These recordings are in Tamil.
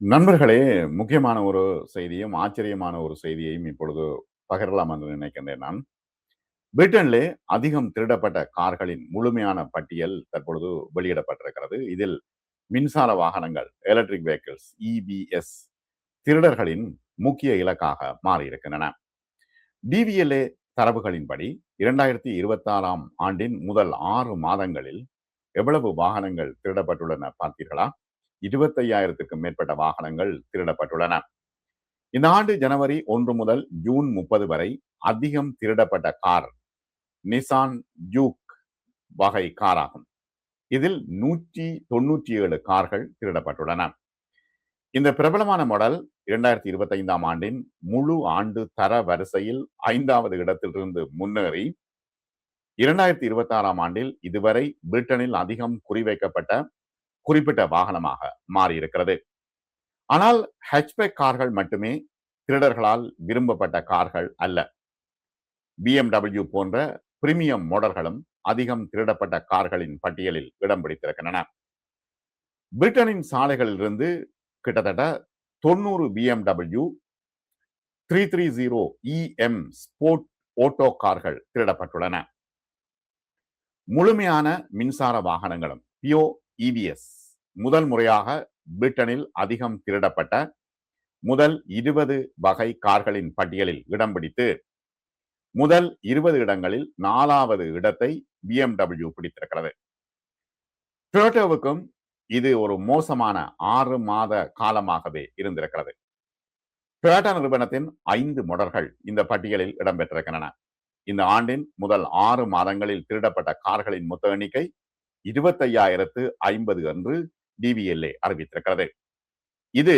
நண்பர்களே, முக்கியமான ஒரு செய்தியும், ஆச்சரியமான ஒரு செய்தியையும் இப்பொழுது பகிரலாம் என்று நினைக்கின்றேன் நான். பிரிட்டனிலே அதிகம் திருடப்பட்ட கார்களின் முழுமையான பட்டியல் தற்பொழுது வெளியிடப்பட்டிருக்கிறது. இதில் மின்சார வாகனங்கள், எலக்ட்ரிக் வெஹிக்கிள்ஸ், இபிஎஸ் திருடர்களின் முக்கிய இலக்காக மாறியிருக்கின்றன. டிவிஎல்ஏ தரவுகளின்படி 2026ஆம் ஆண்டின் முதல் 6 மாதங்களில் எவ்வளவு வாகனங்கள் திருடப்பட்டுள்ளன பார்த்தீர்களா? 25,000க்கும் மேற்பட்ட வாகனங்கள் திருடப்பட்டுள்ளன. இந்த ஆண்டு ஜனவரி 1 முதல் ஜூன் 30 வரை அதிகம் திருடப்பட்ட கார் நிசான் ஜூக் வகை காராகும். இதில் 197 கார்கள் திருடப்பட்டுள்ளன. இந்த பிரபலமான மாடல் 2025ஆம் ஆண்டின் முழு ஆண்டு தர வரிசையில் 5வது இடத்திலிருந்து முன்னேறி 2026ஆம் ஆண்டில் இதுவரை பிரிட்டனில் அதிகம் குறிப்பிட்ட வாகனமாக மாறியிருக்கிறது. ஆனால் ஹேட்ச்பேக் கார்கள் மட்டுமே திருடர்களால் விரும்பப்பட்ட கார்கள் அல்ல. BMW போன்ற பிரீமியம் மாடல்களும் அதிகம் திருடப்பட்ட கார்களின் பட்டியலில் இடம் பிடித்திருக்கின்றன. பிரிட்டனின் சாலைகளிலிருந்து கிட்டத்தட்ட 90 BMW 330 EM ஸ்போர்ட் ஓட்டோ கார்கள் திருடப்பட்டுள்ளன. முழுமையான மின்சார வாகனங்களும் பியோ இபிஎஸ் முதல் முறையாக பிரிட்டனில் அதிகம் திருடப்பட்ட முதல் 20 வகை கார்களின் பட்டியலில் இடம் பிடித்து முதல் 20 இடங்களில் 4வது இடத்தை BMW பிடித்திருக்கிறது. டொயோட்டாவுக்கும் இது ஒரு மோசமான 6 மாத காலமாகவே இருந்திருக்கிறது. டொயோட்டா நிறுவனத்தின் 5 மாடல்கள் இந்த பட்டியலில் இடம்பெற்றிருக்கின்றன. இந்த ஆண்டின் முதல் 6 மாதங்களில் திருடப்பட்ட கார்களின் மொத்த எண்ணிக்கை 25,050 என்று டிவிஎல்ஏ அறிவித்திருக்கிறது. இது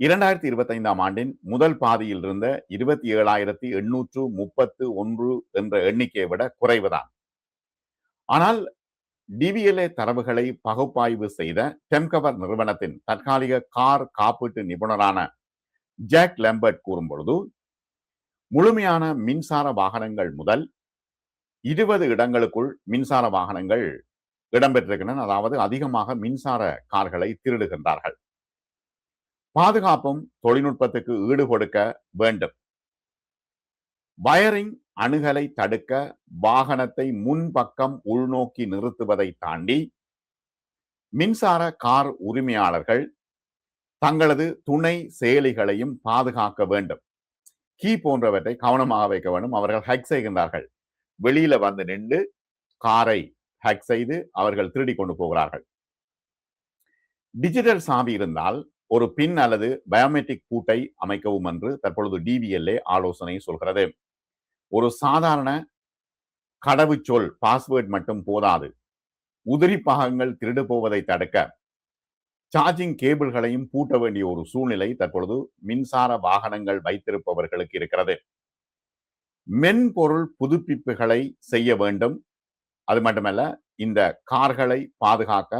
2025ஆம் ஆண்டின் முதல் பாதியில் இருந்த 27,831 என்ற எண்ணிக்கையை விட குறைவுதான். ஆனால் டிவிஎல்ஏ தரவுகளை பகுப்பாய்வு செய்த டெம்கவர் நிறுவனத்தின் தற்காலிக கார் காப்பீட்டு நிபுணரான ஜாக் லெம்பர்ட் கூறும் பொழுது, முழுமையான மின்சார வாகனங்கள் முதல் 20 இடங்களுக்குள் மின்சார வாகனங்கள் இடம்பெற்றிருக்கின்றன. அதாவது அதிகமாக மின்சார கார்களை திருடுகின்றார்கள். பாதுகாப்பும் தொழில்நுட்பத்துக்கு ஈடு கொடுக்க வேண்டும். வயரிங் அணுகலை தடுக்க வாகனத்தை முன்பக்கம் உள்நோக்கி நிறுத்துவதை தாண்டி மின்சார கார் உரிமையாளர்கள் தங்களது துணை செயலிகளையும் பாதுகாக்க வேண்டும். கீ போன்றவற்றை கவனமாக வைக்க வேண்டும். அவர்கள் ஹேக் செய்கின்றார்கள். வெளியில வந்து நின்று காரை ஹேக் செய்து அவர்கள் திருடி கொண்டு போகிறார்கள். டிஜிட்டல் சாவி இருந்தால் ஒரு பின் அல்லது பயோமெட்ரிக் பூட்டை அமைக்கவும் என்று தற்பொழுது டிவிஎல்ஏ ஆலோசனை சொல்கிறது. ஒரு சாதாரண கடவுச்சொல் பாஸ்வேர்ட் மட்டும் போதாது. உதிரி பாகங்கள் திருடு போவதை தடுக்க சார்ஜிங் கேபிள்களையும் பூட்ட வேண்டிய ஒரு சூழ்நிலை தற்பொழுது மின்சார வாகனங்கள் வைத்திருப்பவர்களுக்கு இருக்கிறது. மென்பொருள் புதுப்பிப்புகளை செய்ய வேண்டும். அது மட்டுமல்ல, இந்த கார்களை பாதுகாக்க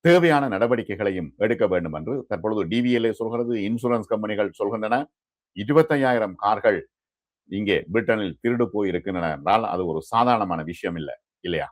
தேவையான நடவடிக்கைகளையும் எடுக்க வேண்டும் என்று தற்பொழுது டிவிஎல்ஏ சொல்கிறது. இன்சூரன்ஸ் கம்பெனிகள் சொல்கின்றன. 25,000 கார்கள் இங்கே பிரிட்டனில் திருடு போய் இருக்கின்றன என்றால் அது ஒரு சாதாரணமான விஷயம் இல்லை, இல்லையா?